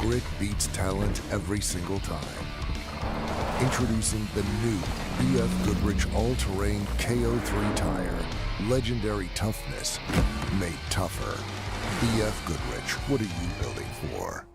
grit beats talent every single time. Introducing the new BF Goodrich all-terrain KO3 tire. Legendary toughness made tougher. BF Goodrich, what are you building for?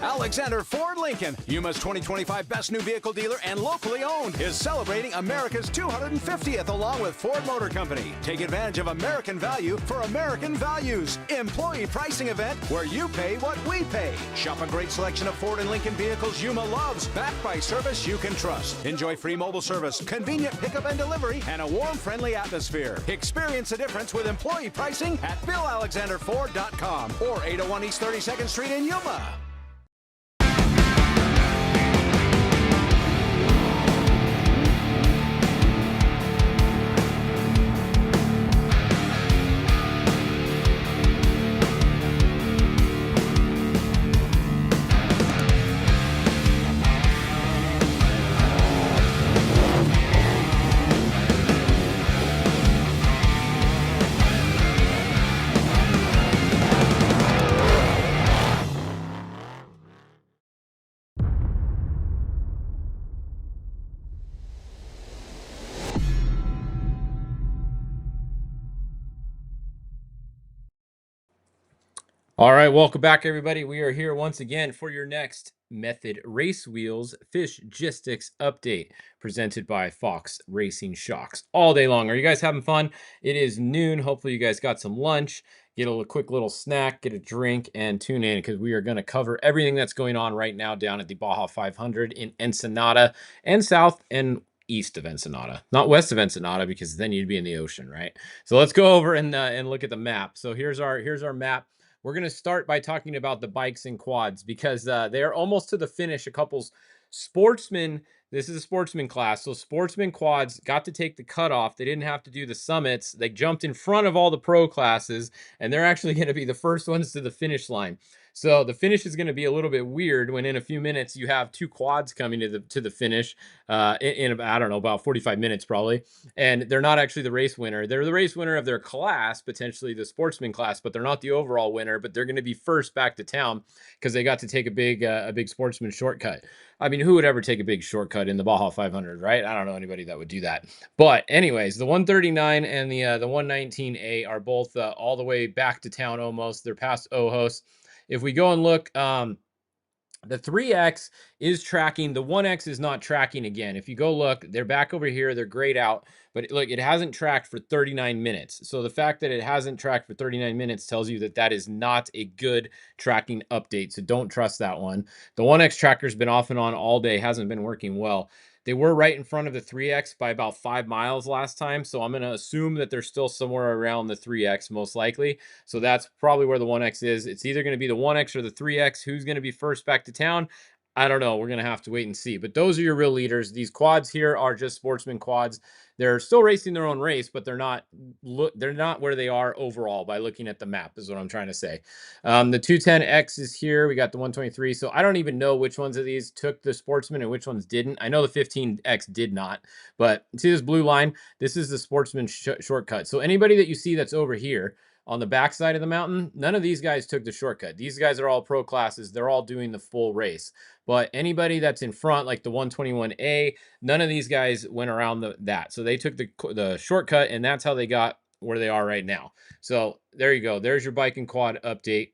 Alexander Ford Lincoln, Yuma's 2025 Best New Vehicle Dealer and locally owned, is celebrating America's 250th along with Ford Motor Company. Take advantage of American value for American values. Employee pricing event where you pay what we pay. Shop a great selection of Ford and Lincoln vehicles Yuma loves, backed by service you can trust. Enjoy free mobile service, convenient pickup and delivery, and a warm, friendly atmosphere. Experience the difference with employee pricing at BillAlexanderFord.com or 801 East 32nd Street in Yuma. All right, welcome back, everybody. We are here once again for your next Method Race Wheels Fishgistics update presented by Fox Racing Shocks all day long. Are you guys having fun? It is noon. Hopefully you guys got some lunch, get a quick little snack, get a drink, and tune in because we are going to cover everything that's going on right now down at the Baja 500 in Ensenada and south and east of Ensenada, not west of Ensenada, because then you'd be in the ocean, right? So let's go over and look at the map. So here's our map. We're going to start by talking about the bikes and quads because they are almost to the finish. A couple's sportsmen, this is a sportsman class, so sportsman quads got to take the cutoff. They didn't have to do the summits. They jumped in front of all the pro classes, and they're actually going to be the first ones to the finish line. So the finish is going to be a little bit weird when in a few minutes you have two quads coming to the finish in about, I don't know, about 45 minutes probably. And they're not actually the race winner. They're the race winner of their class, potentially the sportsman class, but they're not the overall winner. But they're going to be first back to town because they got to take a big sportsman shortcut. I mean, who would ever take a big shortcut in the Baja 500, right? I don't know anybody that would do that. But anyways, the 139 and the 119A are both all the way back to town almost. They're past Ojos. If we go and look, the 3X is tracking. The 1X is not tracking again. If you go look, they're back over here. They're grayed out. But look, it hasn't tracked for 39 minutes. So the fact that it hasn't tracked for 39 minutes tells you that that is not a good tracking update. So don't trust that one. The 1X tracker's been off and on all day. Hasn't been working well. They were right in front of the 3X by about 5 miles last time. So I'm going to assume that they're still somewhere around the 3X most likely. So that's probably where the 1X is. It's either going to be the 1X or the 3X. Who's going to be first back to town? I don't know. We're going to have to wait and see. But those are your real leaders. These quads here are just sportsman quads. They're still racing their own race, but they're not where they are overall by looking at the map is what I'm trying to say. The 210X is here. We got the 123. So I don't even know which ones of these took the sportsman and which ones didn't. I know the 15X did not. But see this blue line? This is the sportsman shortcut. So anybody that you see that's over here on the back side of the mountain, none of these guys took the shortcut. These guys are all pro classes. They're all doing the full race. But anybody that's in front, like the 121A, none of these guys went around that. So they took the shortcut, and that's how they got where they are right now. So there you go. There's your bike and quad update.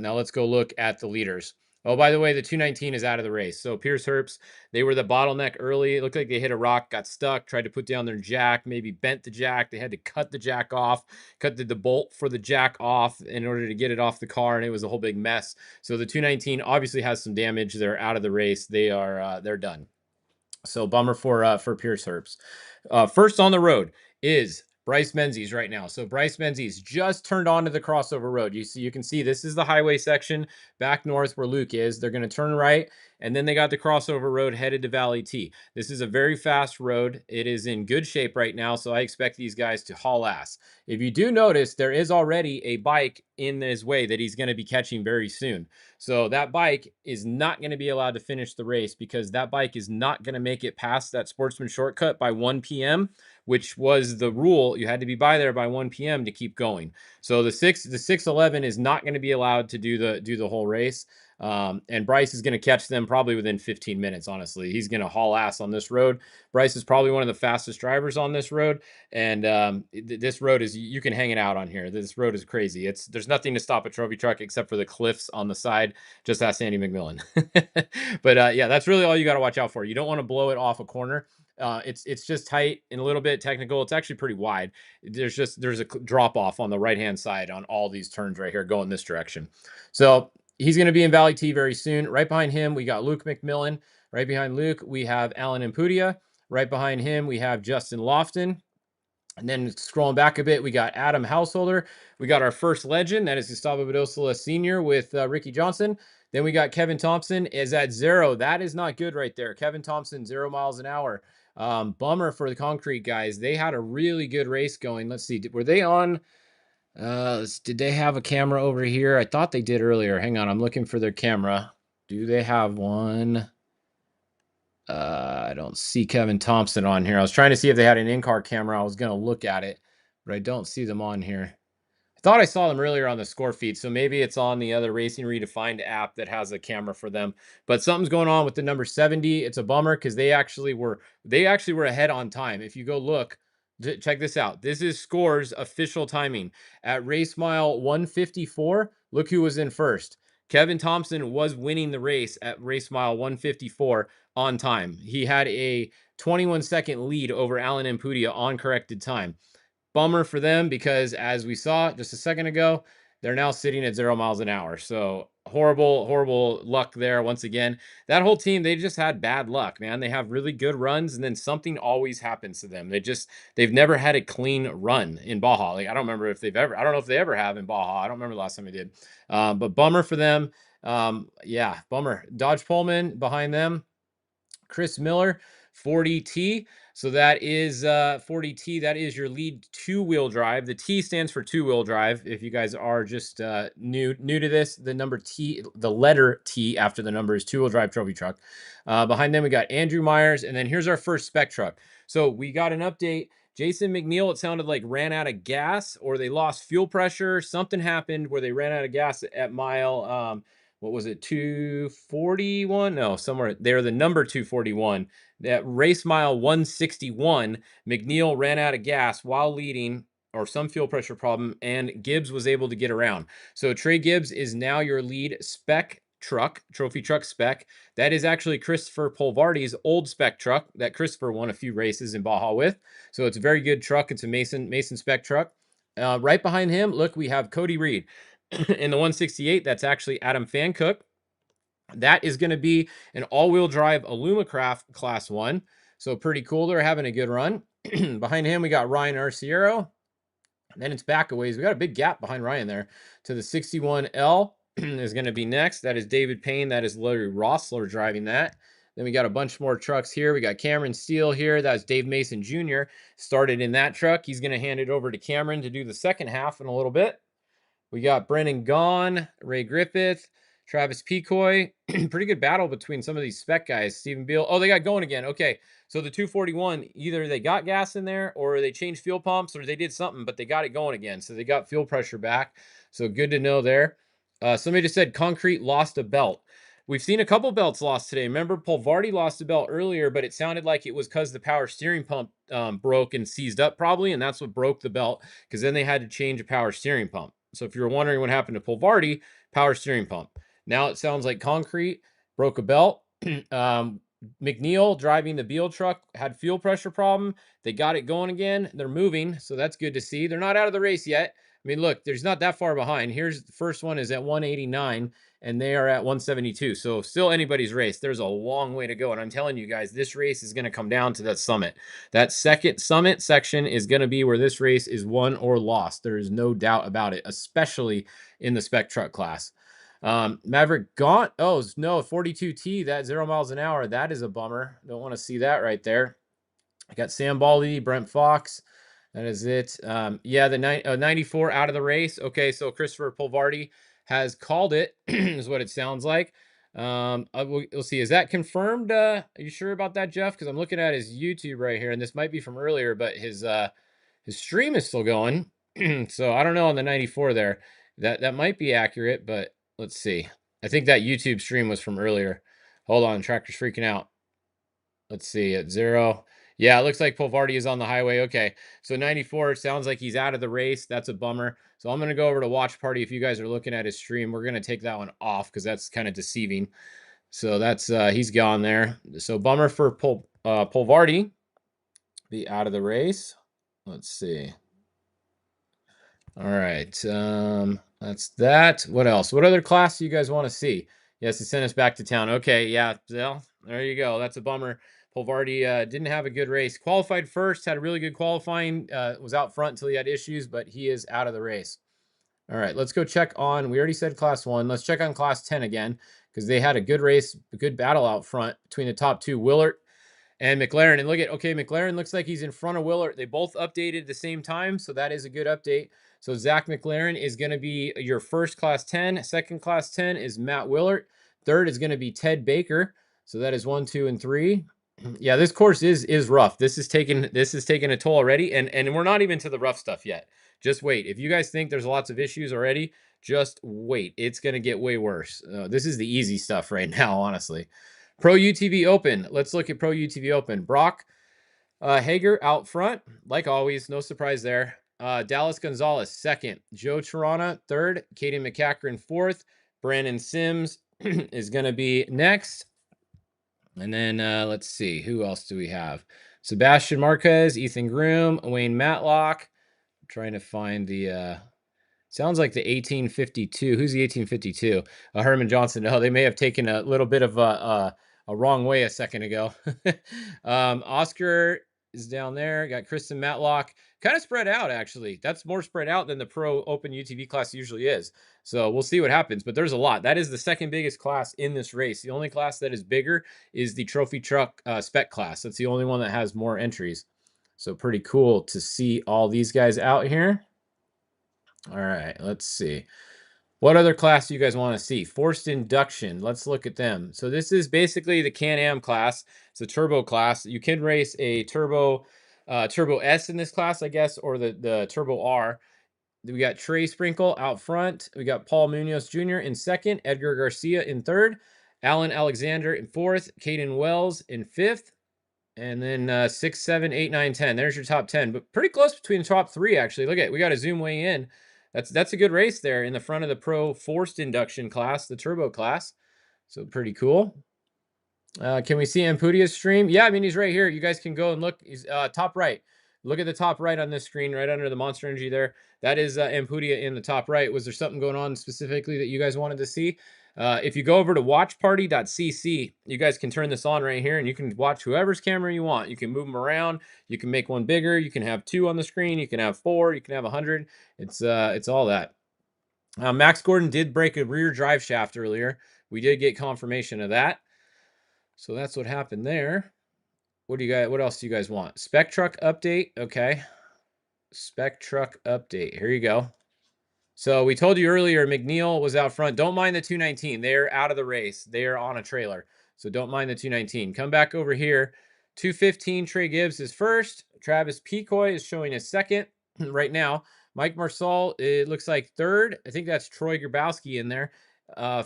Now let's go look at the leaders. Oh, by the way, the 219 is out of the race. So Pierce Herbst, they were the bottleneck early. It looked like they hit a rock, got stuck, tried to put down their jack, maybe bent the jack. They had to cut the jack off, cut the bolt for the jack off in order to get it off the car, and it was a whole big mess. So the 219 obviously has some damage. They're out of the race. They're done. So bummer for Pierce Herbst. First on the road is Bryce Menzies right now. So Bryce Menzies just turned onto the crossover road. You can see this is the highway section back north where Luke is. They're going to turn right, and then they got the crossover road headed to Valley T. This is a very fast road. It is in good shape right now, so I expect these guys to haul ass. If you do notice, there is already a bike in his way that he's going to be catching very soon. So that bike is not going to be allowed to finish the race because that bike is not going to make it past that Sportsman shortcut by 1 p.m., which was the rule. You had to be by there by 1 p.m. to keep going. So the 611 is not going to be allowed to do the whole race. And Bryce is going to catch them probably within 15 minutes, honestly. He's going to haul ass on this road. Bryce is probably one of the fastest drivers on this road. And this road is, you can hang it out on here. This road is crazy. There's nothing to stop a trophy truck except for the cliffs on the side. Just ask Sandy McMillan. But yeah, that's really all you got to watch out for. You don't want to blow it off a corner. It's just tight and a little bit technical. It's actually pretty wide. There's a drop off on the right hand side on all these turns right here going this direction. So he's going to be in Valley T very soon. Right behind him, we got Luke McMillan. Right behind Luke, we have Alan Impudia. Right behind him, we have Justin Lofton. And then scrolling back a bit, we got Adam Householder. We got our first legend, that is Gustavo Bedosola Sr. with Ricky Johnson. Then we got Kevin Thompson is at 0. That is not good right there. Kevin Thompson, 0 miles an hour. Bummer for the concrete guys. They had a really good race going. Let's see. Were they on? Did they have a camera over here? I thought they did earlier. Hang on. I'm looking for their camera. Do they have one? I don't see Kevin Thompson on here. I was trying to see if they had an in-car camera. I was going to look at it, but I don't see them on here. I thought I saw them earlier on the score feed, so maybe it's on the other Racing Redefined app that has a camera for them. But something's going on with the number 70. It's a bummer because they actually were ahead on time. If you go look, check this out. This is Score's official timing at race mile 154. Look who was in first. Kevin Thompson was winning the race at race mile 154 on time. He had a 21-second lead over Alan Impudia on corrected time. Bummer for them because, as we saw just a second ago, they're now sitting at 0 miles an hour. So horrible luck there once again. That whole team, they just had bad luck, man. They have really good runs, and then something always happens to them. They've never had a clean run in Baja. Like, I don't know if they ever have in Baja. I don't remember the last time they did. But bummer for them. Yeah, bummer. Dodge Pullman behind them. Chris Miller, 40T. So that is 40T. That is your lead two-wheel drive. The T stands for two-wheel drive. If you guys are just new to this, the number T, the letter T after the number is two-wheel drive trophy truck. Behind them, we got Andrew Myers. And then here's our first spec truck. So we got an update. Jason McNeil, it sounded like, ran out of gas or they lost fuel pressure. Something happened where they ran out of gas at mile what was it, 241? No, somewhere there, the number 241. That race mile 161, McNeil ran out of gas while leading, or some fuel pressure problem, and Gibbs was able to get around. So Trey Gibbs is now your lead spec truck, trophy truck spec. That is actually Christopher Polvardi's old spec truck that Christopher won a few races in Baja with. So it's a very good truck. It's a Mason spec truck. Right behind him, look, we have Cody Reed. In the 168, that's actually Adam Fancook. That is going to be an all-wheel drive Alumacraft Class 1. So pretty cool. They're having a good run. Behind him, we got Ryan Arciero. Then it's back a ways. We got a big gap behind Ryan there to the 61L is going to be next. That is David Payne. That is Larry Rossler driving that. Then we got a bunch more trucks here. We got Cameron Steele here. That's Dave Mason Jr. started in that truck. He's going to hand it over to Cameron to do the second half in a little bit. We got Brennan Gaughan, Ray Griffith, Travis Pecoy. Pretty good battle between some of these spec guys. Stephen Beal. Oh, they got going again. Okay, so the 241, either they got gas in there or they changed fuel pumps or they did something, but they got it going again. So they got fuel pressure back. So good to know there. Somebody just said Concrete lost a belt. We've seen a couple belts lost today. Remember, Polvardi lost a belt earlier, but it sounded like it was because the power steering pump broke and seized up probably, and that's what broke the belt, because then they had to change a power steering pump. So if you're wondering what happened to Polvardi, power steering pump. Now it sounds like Concrete broke a belt. McNeil driving the Beal truck had fuel pressure problem. They got it going again. They're moving, so that's good to see. They're not out of the race yet. I mean, look, there's not that far behind. Here's the first one is at 189 and they are at 172. So still anybody's race. There's a long way to go. And I'm telling you guys, this race is going to come down to that summit. That second summit section is going to be where this race is won or lost. There is no doubt about it, especially in the spec truck class. Maverick Gaunt. Oh, no, 42T, that 0 miles an hour. That is a bummer. Don't want to see that right there. I got Sam Baldy, Brent Fox. That is it. Yeah, the 94 out of the race. Okay, so Christopher Polvardi has called it, is what it sounds like. We'll see. Is that confirmed? Are you sure about that, Jeff? Because I'm looking at his YouTube right here, and this might be from earlier, but his stream is still going. So I don't know on the 94 there. That might be accurate, but let's see. I think that YouTube stream was from earlier. Hold on, tractor's freaking out. Let's see, at 0. Yeah, it looks like Polvardi is on the highway. Okay, so 94, sounds like he's out of the race. That's a bummer. So I'm going to go over to Watch Party. If you guys are looking at his stream, we're going to take that one off because that's kind of deceiving. So that's he's gone there. So bummer for Polvardi. Be out of the race. Let's see. All right, that's that. What else? What other class do you guys want to see? Yes, he sent us back to town. Okay, yeah, well, there you go. That's a bummer. Polvardi didn't have a good race. Qualified first, had a really good qualifying, was out front until he had issues, but he is out of the race. All right, let's go check on, we already said class 1. Let's check on class 10 again, because they had a good race, a good battle out front between the top two, Willert and McLaren. And look at, okay, McLaren looks like he's in front of Willert. They both updated at the same time, so that is a good update. So Zach McLaren is going to be your first class 10. Second class 10 is Matt Willert. Third is going to be Ted Baker. So that is 1, 2, and 3. Yeah, this course is rough. This is taking a toll already, and we're not even to the rough stuff yet. Just wait. If you guys think there's lots of issues already, just wait. It's going to get way worse. This is the easy stuff right now, honestly. Pro UTV Open. Let's look at Pro UTV Open. Brock Hager out front, like always. No surprise there. Dallas Gonzalez, second. Joe Tirana, third. Caden McCackern, fourth. Brandon Sims is going to be next. And then let's see. Who else do we have? Sebastian Marquez, Ethan Groom, Wayne Matlock. I'm trying to find the... sounds like the 1852. Who's the 1852? Herman Johnson. Oh, they may have taken a little bit of a wrong way a second ago. Oscar is down there. Got Kristen Matlock. Kind of spread out, actually. That's more spread out than the Pro Open UTV class usually is. So we'll see what happens. But there's a lot. That is the second biggest class in this race. The only class that is bigger is the Trophy Truck Spec class. That's the only one that has more entries. So pretty cool to see all these guys out here. All right, let's see. What other class do you guys want to see? Forced induction. Let's look at them. So this is basically the Can-Am class. It's a turbo class. You can race a turbo S in this class, I guess, or the Turbo R. We got Trey Sprinkle out front. We got Paul Munoz Jr. in second. Edgar Garcia in third. Alan Alexander in fourth. Caden Wells in fifth. And then 6, 7, 8, 9, 10. There's your top 10. But pretty close between the top 3, actually. Look at, we got a zoom way in. That's a good race there in the front of the Pro Forced Induction class, the Turbo class. So pretty cool. Can we see Amputia's stream? Yeah, I mean, he's right here. You guys can go and look. He's top right. Look at the top right on this screen, right under the Monster Energy there. That is Amputia in the top right. Was there something going on specifically that you guys wanted to see? If you go over to watchparty.cc, you guys can turn this on right here, and you can watch whoever's camera you want. You can move them around. You can make one bigger. You can have 2 on the screen. You can have 4. You can have 100. It's all that. Max Gordon did break a rear drive shaft earlier. We did get confirmation of that. So that's what happened there. What else do you guys want? Spec truck update. Okay. Spec truck update. Here you go. So we told you earlier, McNeil was out front. Don't mind the 219. They're out of the race. They are on a trailer. So don't mind the 219. Come back over here. 215, Trey Gibbs is first. Travis Pecoy is showing us second right now. Mike Marsal, it looks like third. I think that's Troy Grabowski in there.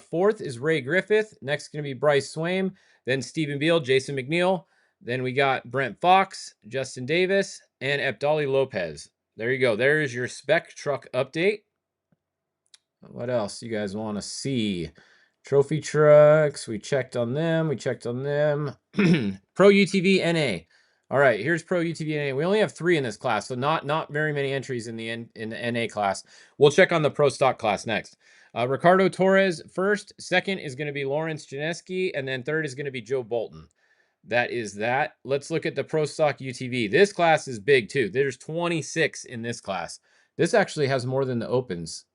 Fourth is Ray Griffith. Next going to be Bryce Swaim. Then Stephen Beal, Jason McNeil. Then we got Brent Fox, Justin Davis, and Epdali Lopez. There you go. There's your spec truck update. What else you guys want to see? Trophy trucks. We checked on them. Pro UTV NA. All right, here's Pro UTV NA. We only have 3 in this class, so not very many entries in the NA class. We'll check on the Pro Stock class next. Ricardo Torres first. Second is going to be Lawrence Janeski, and then third is going to be Joe Bolton. That is that. Let's look at the Pro Stock UTV. This class is big too. There's 26 in this class. This actually has more than the Opens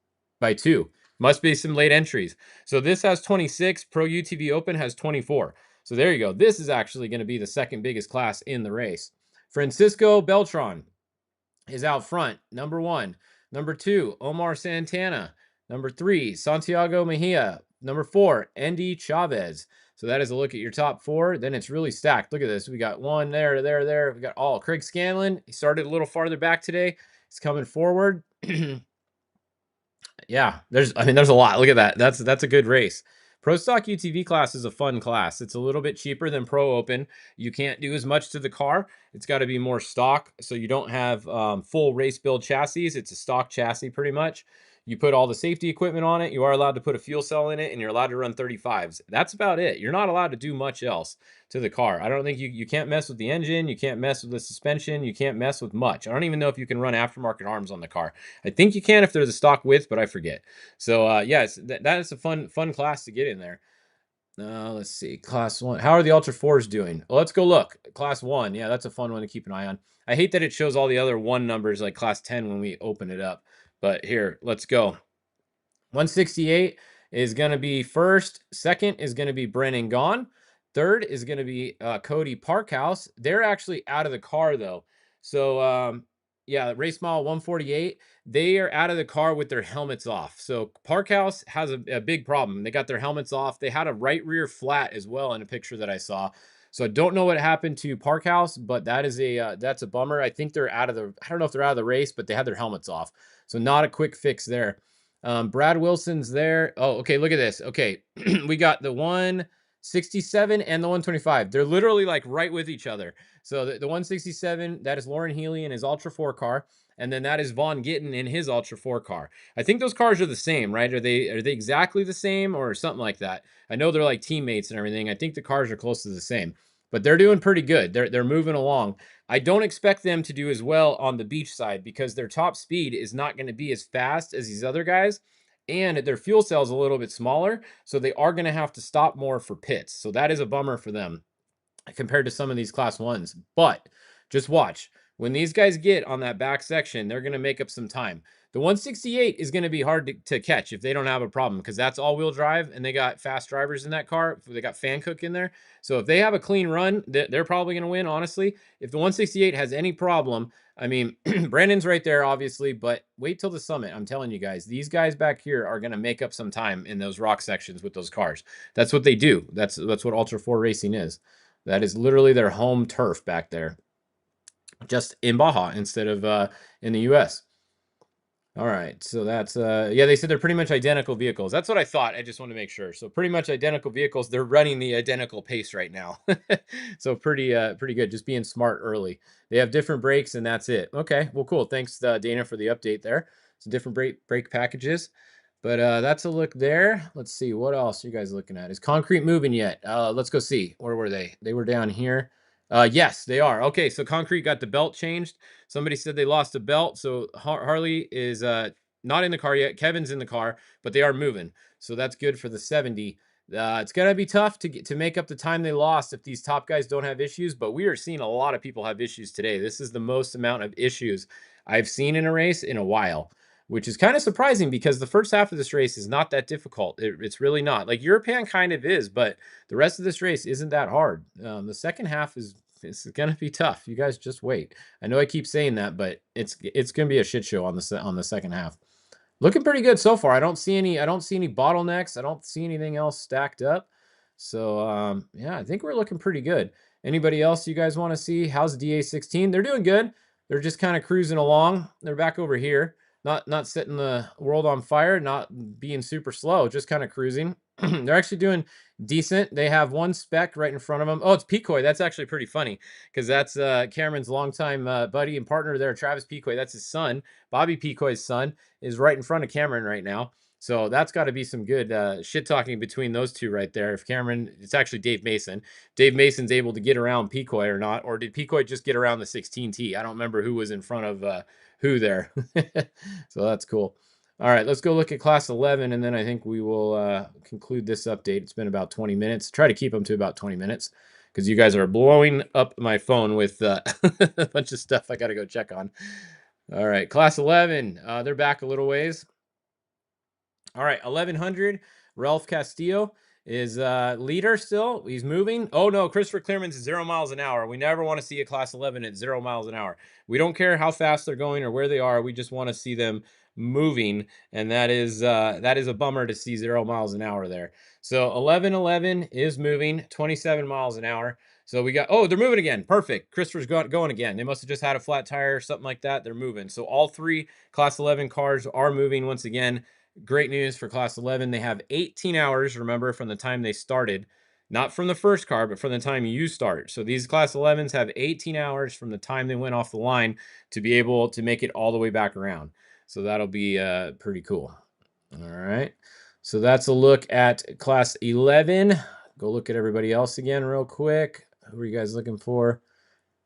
by 2. Must be some late entries. So this has 26. Pro UTV Open has 24. So there you go. This is actually going to be the second biggest class in the race. Francisco Beltran is out front, number 1. Number 2, Omar Santana. Number 3, Santiago Mejia. Number 4, Andy Chavez. So that is a look at your top 4. Then it's really stacked. Look at this. We got 1 there, there. We got Craig Scanlon. He started a little farther back today. He's coming forward. Yeah, there's a lot. Look at that. That's a good race. Pro Stock UTV class is a fun class. It's a little bit cheaper than Pro Open. You can't do as much to the car. It's got to be more stock, so you don't have full race build chassis. It's a stock chassis pretty much. You put all the safety equipment on it. You are allowed to put a fuel cell in it, and you're allowed to run 35s. That's about it. You're not allowed to do much else to the car. I don't think you can't mess with the engine. You can't mess with the suspension. You can't mess with much. I don't even know if you can run aftermarket arms on the car. I think you can if there's a stock width, but I forget. So yes, that is a fun class to get in there. Let's see, class 1. How are the Ultra 4s doing? Well, let's go look. Class 1, yeah, that's a fun one to keep an eye on. I hate that it shows all the other 1 numbers like class 10 when we open it up. But here, let's go. 168 is going to be first. Second is going to be Brennan Gaughan. Third is going to be Cody Parkhouse. They're actually out of the car, though. So, yeah, race mile 148, they are out of the car with their helmets off. So Parkhouse has a big problem. They got their helmets off. They had a right rear flat as well in a picture that I saw. So I don't know what happened to Parkhouse, but that is that's a bummer. I think they're out of the, I don't know if they're out of the race, but they had their helmets off. So not a quick fix there. Brad Wilson's there. Oh, okay, look at this. Okay, we got the 167 and the 125. They're literally like right with each other. So the 167, that is Lauren Healy in his Ultra 4 car. And then that is Vaughn Gittin in his Ultra 4 car. I think those cars are the same, right? Are they exactly the same or something like that? I know they're like teammates and everything. I think the cars are close to the same. But they're doing pretty good. They're moving along. I don't expect them to do as well on the beach side because their top speed is not going to be as fast as these other guys. And their fuel cell is a little bit smaller. So they are going to have to stop more for pits. So that is a bummer for them compared to some of these class 1s. But just watch. When these guys get on that back section, they're going to make up some time. The 168 is going to be hard to catch if they don't have a problem because that's all-wheel drive, and they got fast drivers in that car. They got Fan Cook in there. So if they have a clean run, they're probably going to win, honestly. If the 168 has any problem, I mean, Brandon's right there, obviously, but wait till the summit. I'm telling you guys, these guys back here are going to make up some time in those rock sections with those cars. That's what they do. That's what Ultra 4 racing is. That is literally their home turf back there. Just in Baja instead of in the U.S. All right, so that's yeah, they said they're pretty much identical vehicles. That's what I thought. I just want to make sure. So pretty much identical vehicles. They're running the identical pace right now. So pretty good. Just being smart early. They have different brakes and that's it. Okay, well, cool. Thanks, Dana, for the update there. Some different brake packages. But that's a look there. Let's see, what else are you guys looking at? Is Concrete moving yet? Let's go see. Where were they? They were down here. Yes, they are. Okay, so Concrete got the belt changed. Somebody said they lost a belt. So Harley is not in the car yet. Kevin's in the car, but they are moving. So that's good for the 70. It's going to be tough to make up the time they lost if these top guys don't have issues, but we are seeing a lot of people have issues today. This is the most amount of issues I've seen in a race in a while, which is kind of surprising because the first half of this race is not that difficult. It's really not. Like European kind of is, but the rest of this race isn't that hard. The second half is going to be tough. You guys just wait. I know I keep saying that, but it's going to be a shit show on the second half. Looking pretty good so far. I don't see any bottlenecks. I don't see anything else stacked up. So yeah, I think we're looking pretty good. Anybody else you guys want to see? How's DA16? They're doing good. They're just kind of cruising along. They're back over here. Not setting the world on fire, not being super slow, just kind of cruising. They're actually doing decent. They have one spec right in front of them. Oh, it's Picoy. That's actually pretty funny because that's Cameron's longtime buddy and partner there, Travis Picoy. That's his son. Bobby Picoy's son is right in front of Cameron right now. So that's got to be some good shit talking between those two right there. If Cameron, it's actually Dave Mason. Dave Mason's able to get around Picoy or not, or did Picoy just get around the 16T? I don't remember who was in front of who there. So that's cool. All right, let's go look at class 11, and then I think we will conclude this update. It's been about 20 minutes. Try to keep them to about 20 minutes because you guys are blowing up my phone with a bunch of stuff I got to go check on. All right, class 11, they're back a little ways. All right, 1100, Ralph Castillo is leader still. He's moving. Oh, no, Christopher Clearman's 0 miles an hour. We never want to see a class 11 at 0 miles an hour. We don't care how fast they're going or where they are. We just want to see them moving, and that is a bummer to see 0 miles an hour there. So 1111 is moving 27 miles an hour. So we got, oh, they're moving again. Perfect. Christopher's going again. They must have just had a flat tire or something like that. They're moving. So all three class 11 cars are moving once again. Great news for class 11. They have 18 hours, remember, from the time they started, not from the first car, but from the time you start. So these class 11s have 18 hours from the time they went off the line to be able to make it all the way back around. So that'll be pretty cool. All right. So that's a look at class 11. Go look at everybody else again real quick. Who are you guys looking for?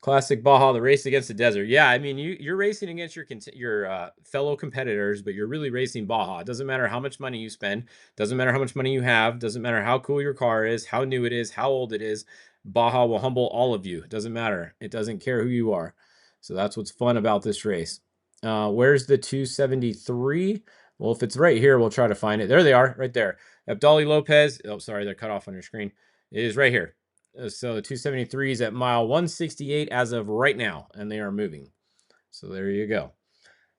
Classic Baja, the race against the desert. Yeah, I mean, you're racing against your fellow competitors, but you're really racing Baja. It doesn't matter how much money you spend. Doesn't matter how much money you have. Doesn't matter how cool your car is, how new it is, how old it is. Baja will humble all of you. It doesn't matter. It doesn't care who you are. So that's what's fun about this race. Where's the 273? Well, if it's right here, we'll try to find it. There they are, right there. Abdali Lopez. Oh, sorry, they're cut off on your screen. It is right here. So the 273 is at mile 168 as of right now, and they are moving. So there you go.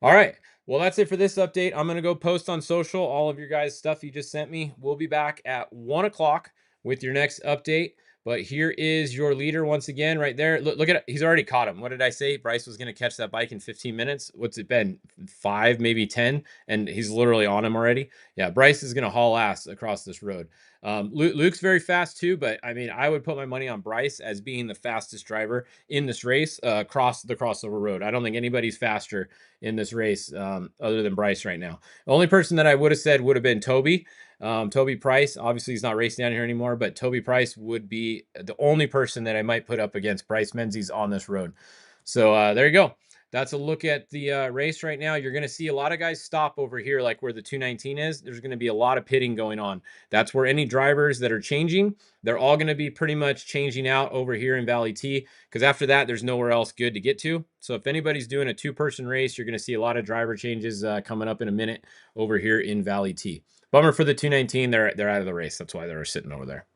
All right. Well, that's it for this update. I'm going to go post on social all of your guys' stuff you just sent me. We'll be back at 1 o'clock with your next update. But here is your leader once again right there. Look at it. He's already caught him. What did I say? Bryce was going to catch that bike in 15 minutes. What's it been? 5, maybe 10? And he's literally on him already. Yeah, Bryce is going to haul ass across this road. Luke's very fast too, but I mean, I would put my money on Bryce as being the fastest driver in this race across the crossover road. I don't think anybody's faster in this race other than Bryce right now. The only person that I would have said would have been Toby. Toby Price. Obviously, he's not racing down here anymore, but Toby Price would be the only person that I might put up against Bryce Menzies on this road. So there you go. That's a look at the race right now. You're going to see a lot of guys stop over here, like where the 219 is. There's going to be a lot of pitting going on. That's where any drivers that are changing, they're all going to be pretty much changing out over here in Valley T, because after that, there's nowhere else good to get to. So if anybody's doing a two-person race, you're going to see a lot of driver changes coming up in a minute over here in Valley T. Bummer for the 219. They're out of the race. That's why they're sitting over there.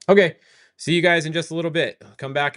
Okay, see you guys in just a little bit. Come back.